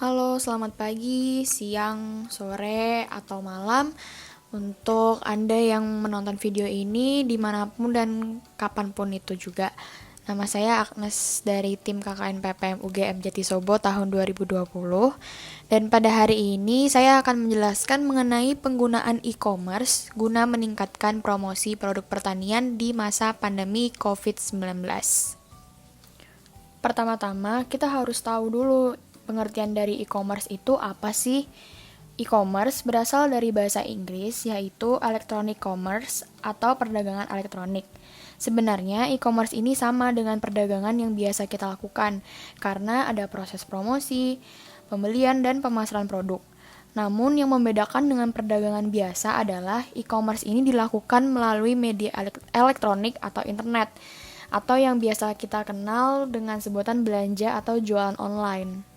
Halo, selamat pagi, siang, sore, atau malam untuk Anda yang menonton video ini dimanapun dan kapanpun itu juga. Nama saya Agnes dari tim KKN PPM UGM Jatisobo tahun 2020. Dan pada hari ini saya akan menjelaskan mengenai penggunaan e-commerce guna meningkatkan promosi produk pertanian di masa pandemi COVID-19. Pertama-tama, kita harus tahu dulu pengertian dari e-commerce itu apa sih? E-commerce berasal dari bahasa Inggris, yaitu electronic commerce atau perdagangan elektronik. Sebenarnya e-commerce ini sama dengan perdagangan yang biasa kita lakukan, karena ada proses promosi, pembelian, dan pemasaran produk. Namun yang membedakan dengan perdagangan biasa adalah e-commerce ini dilakukan melalui media elektronik atau internet, atau yang biasa kita kenal dengan sebutan belanja atau jualan online.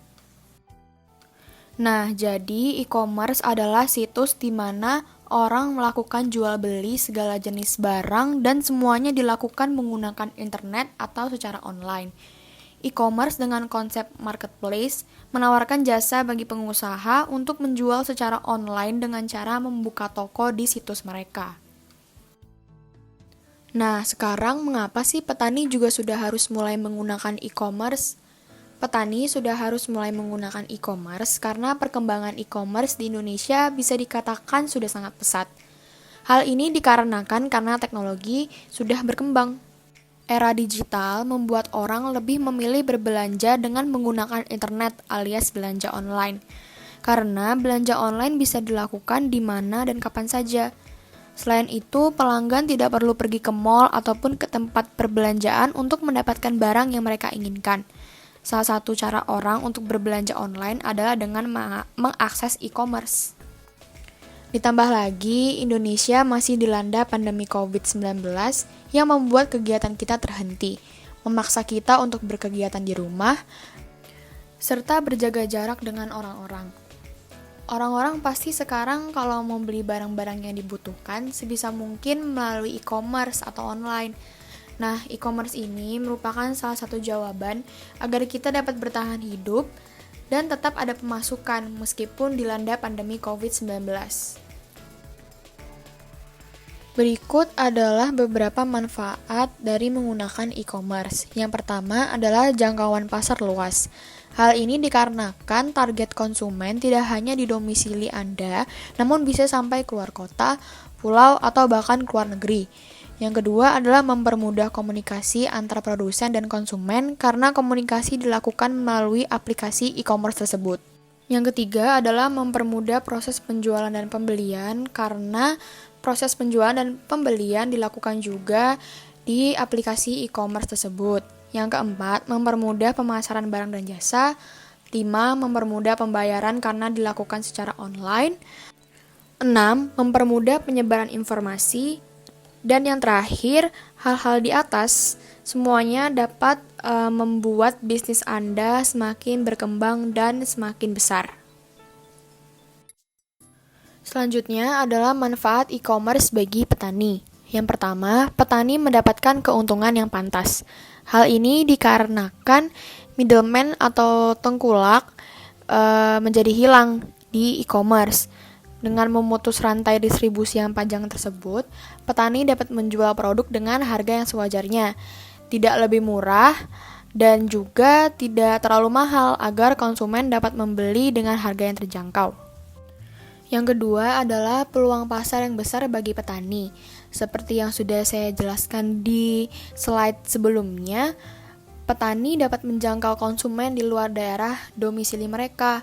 Nah, jadi e-commerce adalah situs di mana orang melakukan jual beli segala jenis barang dan semuanya dilakukan menggunakan internet atau secara online. E-commerce dengan konsep marketplace menawarkan jasa bagi pengusaha untuk menjual secara online dengan cara membuka toko di situs mereka. Nah, sekarang mengapa sih petani juga sudah harus mulai menggunakan e-commerce? Petani sudah harus mulai menggunakan e-commerce karena perkembangan e-commerce di Indonesia bisa dikatakan sudah sangat pesat. Hal ini dikarenakan karena teknologi sudah berkembang. Era digital membuat orang lebih memilih berbelanja dengan menggunakan internet alias belanja online. Karena belanja online bisa dilakukan di mana dan kapan saja. Selain itu, pelanggan tidak perlu pergi ke mall ataupun ke tempat perbelanjaan untuk mendapatkan barang yang mereka inginkan. Salah satu cara orang untuk berbelanja online adalah dengan mengakses e-commerce. Ditambah lagi, Indonesia masih dilanda pandemi COVID-19 yang membuat kegiatan kita terhenti, memaksa kita untuk berkegiatan di rumah, serta berjaga jarak dengan orang-orang. Orang-orang pasti sekarang kalau mau beli barang-barang yang dibutuhkan sebisa mungkin melalui e-commerce atau online. Nah, e-commerce ini merupakan salah satu jawaban agar kita dapat bertahan hidup dan tetap ada pemasukan meskipun dilanda pandemi COVID-19. Berikut adalah beberapa manfaat dari menggunakan e-commerce. Yang pertama adalah jangkauan pasar luas. Hal ini dikarenakan target konsumen tidak hanya di domisili Anda, namun bisa sampai keluar kota, pulau, atau bahkan keluar negeri. Yang kedua adalah mempermudah komunikasi antara produsen dan konsumen karena komunikasi dilakukan melalui aplikasi e-commerce tersebut. Yang ketiga adalah mempermudah proses penjualan dan pembelian karena proses penjualan dan pembelian dilakukan juga di aplikasi e-commerce tersebut. Yang keempat, mempermudah pemasaran barang dan jasa. 5. Mempermudah pembayaran karena dilakukan secara online. 6. Mempermudah penyebaran informasi. Dan yang terakhir, hal-hal di atas semuanya dapat membuat bisnis Anda semakin berkembang dan semakin besar. Selanjutnya adalah manfaat e-commerce bagi petani. Yang pertama, petani mendapatkan keuntungan yang pantas. Hal ini dikarenakan middleman atau tengkulak menjadi hilang di e-commerce. Dengan memutus rantai distribusi yang panjang tersebut, petani dapat menjual produk dengan harga yang sewajarnya, tidak lebih murah, dan juga tidak terlalu mahal agar konsumen dapat membeli dengan harga yang terjangkau. Yang kedua adalah peluang pasar yang besar bagi petani. Seperti yang sudah saya jelaskan di slide sebelumnya, petani dapat menjangkau konsumen di luar daerah domisili mereka,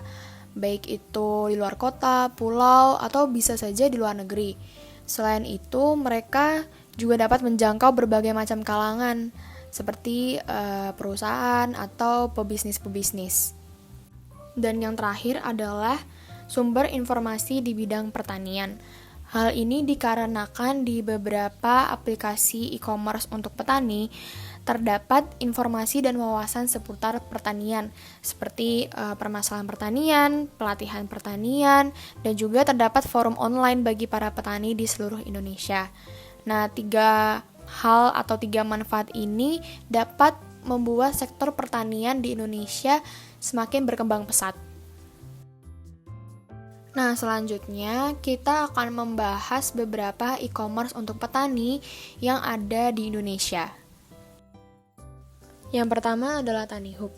baik itu di luar kota, pulau, atau bisa saja di luar negeri. Selain itu, mereka juga dapat menjangkau berbagai macam kalangan, seperti perusahaan atau pebisnis-pebisnis. Dan yang terakhir adalah sumber informasi di bidang pertanian. Hal ini dikarenakan di beberapa aplikasi e-commerce untuk petani terdapat informasi dan wawasan seputar pertanian, seperti permasalahan pertanian, pelatihan pertanian, dan juga terdapat forum online bagi para petani di seluruh Indonesia. Nah, 3 hal atau 3 manfaat ini dapat membuat sektor pertanian di Indonesia semakin berkembang pesat. Nah, selanjutnya kita akan membahas beberapa e-commerce untuk petani yang ada di Indonesia. Yang pertama adalah TaniHub.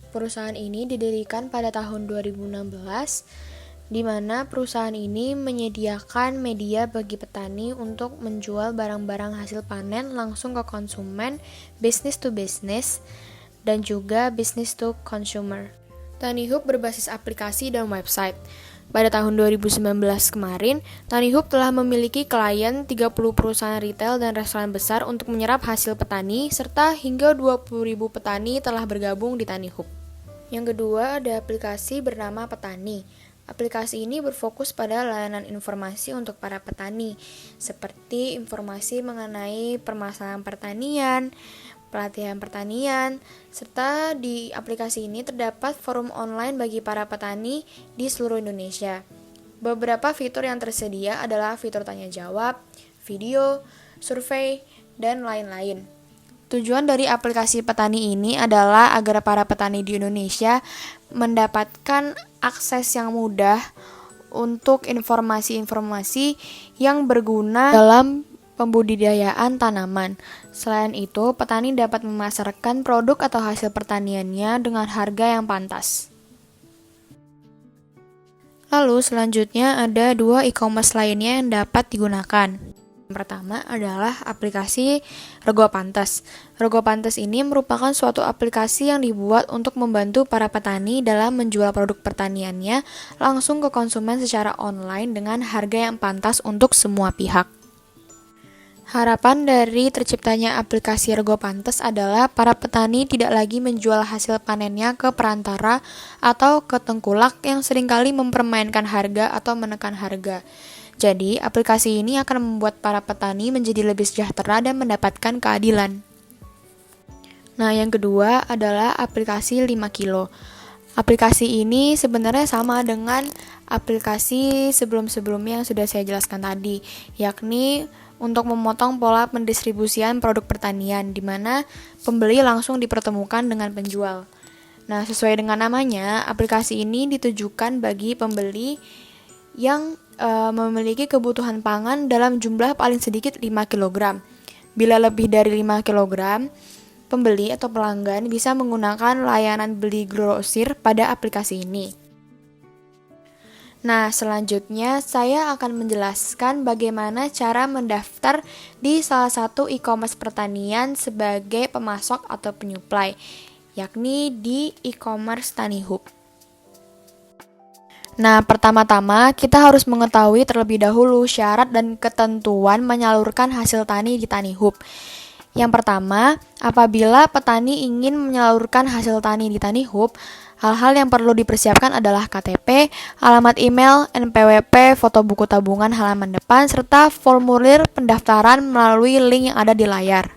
Perusahaan ini didirikan pada tahun 2016, di mana perusahaan ini menyediakan media bagi petani untuk menjual barang-barang hasil panen langsung ke konsumen, business to business, dan juga business to consumer. TaniHub berbasis aplikasi dan website. Pada tahun 2019 kemarin, TaniHub telah memiliki klien 30 perusahaan retail dan restoran besar untuk menyerap hasil petani, serta hingga 20.000 petani telah bergabung di TaniHub. Yang kedua ada aplikasi bernama Petani. Aplikasi ini berfokus pada layanan informasi untuk para petani, seperti informasi mengenai permasalahan pertanian, pelatihan pertanian, serta di aplikasi ini terdapat forum online bagi para petani di seluruh Indonesia. Beberapa fitur yang tersedia adalah fitur tanya jawab, video, survei, dan lain-lain. Tujuan dari aplikasi petani ini adalah agar para petani di Indonesia mendapatkan akses yang mudah untuk informasi-informasi yang berguna dalam pembudidayaan tanaman. Selain itu, petani dapat memasarkan produk atau hasil pertaniannya dengan harga yang pantas. Lalu selanjutnya ada dua e-commerce lainnya yang dapat digunakan. Yang pertama adalah aplikasi Rego Pantes. Rego Pantes ini merupakan suatu aplikasi yang dibuat untuk membantu para petani dalam menjual produk pertaniannya langsung ke konsumen secara online dengan harga yang pantas untuk semua pihak. Harapan dari terciptanya aplikasi Rego Pantes adalah para petani tidak lagi menjual hasil panennya ke perantara atau ke tengkulak yang seringkali mempermainkan harga atau menekan harga. Jadi, aplikasi ini akan membuat para petani menjadi lebih sejahtera dan mendapatkan keadilan. Nah, yang kedua adalah aplikasi 5 kilo. Aplikasi ini sebenarnya sama dengan aplikasi sebelum-sebelumnya yang sudah saya jelaskan tadi, yakni untuk memotong pola pendistribusian produk pertanian, di mana pembeli langsung dipertemukan dengan penjual. Nah, sesuai dengan namanya, aplikasi ini ditujukan bagi pembeli yang memiliki kebutuhan pangan dalam jumlah paling sedikit 5 kg. Bila lebih dari 5 kg, pembeli atau pelanggan bisa menggunakan layanan beli grosir pada aplikasi ini. Nah, selanjutnya saya akan menjelaskan bagaimana cara mendaftar di salah satu e-commerce pertanian sebagai pemasok atau penyuplai, yakni di e-commerce TaniHub. Nah, pertama-tama kita harus mengetahui terlebih dahulu syarat dan ketentuan menyalurkan hasil tani di TaniHub. Yang pertama, apabila petani ingin menyalurkan hasil tani di TaniHub, hal-hal yang perlu dipersiapkan adalah KTP, alamat email, NPWP, foto buku tabungan halaman depan, serta formulir pendaftaran melalui link yang ada di layar.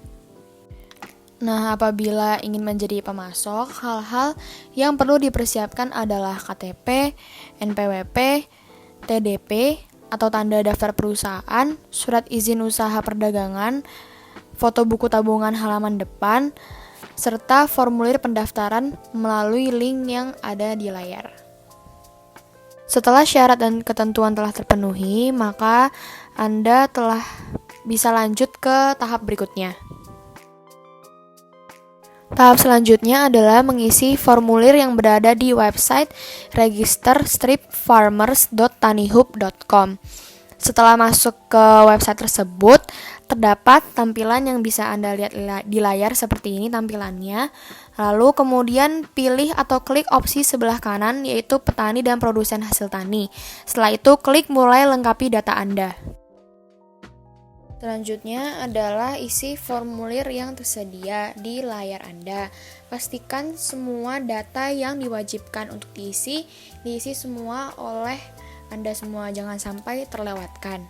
Nah, apabila ingin menjadi pemasok, hal-hal yang perlu dipersiapkan adalah KTP, NPWP, TDP atau tanda daftar perusahaan, surat izin usaha perdagangan, foto buku tabungan halaman depan, serta formulir pendaftaran melalui link yang ada di layar. Setelah syarat dan ketentuan telah terpenuhi, maka Anda telah bisa lanjut ke tahap berikutnya. Tahap selanjutnya adalah mengisi formulir yang berada di website register-farmers.tanihub.com. Setelah masuk ke website tersebut, terdapat tampilan yang bisa Anda lihat di layar seperti ini tampilannya. Lalu kemudian pilih atau klik opsi sebelah kanan, yaitu petani dan produsen hasil tani. Setelah itu klik mulai lengkapi data Anda. Selanjutnya adalah isi formulir yang tersedia di layar Anda. Pastikan semua data yang diwajibkan untuk diisi semua oleh Anda semua, jangan sampai terlewatkan.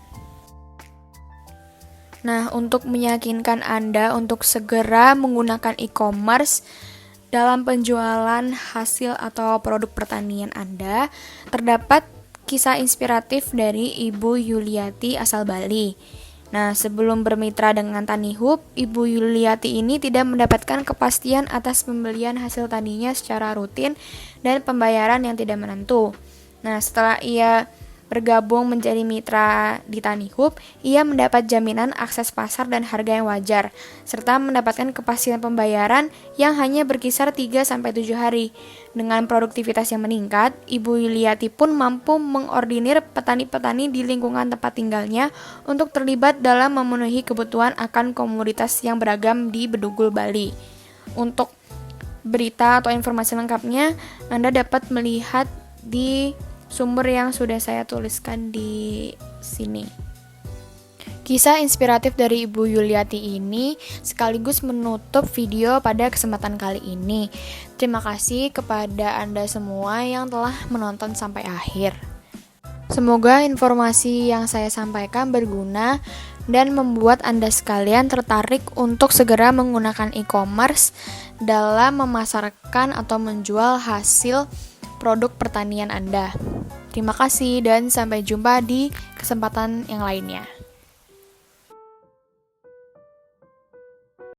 Nah, untuk meyakinkan Anda untuk segera menggunakan e-commerce dalam penjualan hasil atau produk pertanian Anda, terdapat kisah inspiratif dari Ibu Yuliati asal Bali. Nah, sebelum bermitra dengan TaniHub, Ibu Yuliati ini tidak mendapatkan kepastian atas pembelian hasil taninya secara rutin dan pembayaran yang tidak menentu. Nah, setelah ia bergabung menjadi mitra di TaniHub, ia mendapat jaminan akses pasar dan harga yang wajar, serta mendapatkan kepastian pembayaran yang hanya berkisar 3-7 hari. Dengan produktivitas yang meningkat, Ibu Yuliati pun mampu mengordinir petani-petani di lingkungan tempat tinggalnya untuk terlibat dalam memenuhi kebutuhan akan komoditas yang beragam di Bedugul, Bali. Untuk berita atau informasi lengkapnya, Anda dapat melihat di sumber yang sudah saya tuliskan di sini. Kisah inspiratif dari Ibu Yuliati ini sekaligus menutup video pada kesempatan kali ini. Terima kasih kepada Anda semua yang telah menonton sampai akhir. Semoga informasi yang saya sampaikan berguna dan membuat Anda sekalian tertarik untuk segera menggunakan e-commerce dalam memasarkan atau menjual hasil produk pertanian Anda. Terima kasih dan sampai jumpa di kesempatan yang lainnya.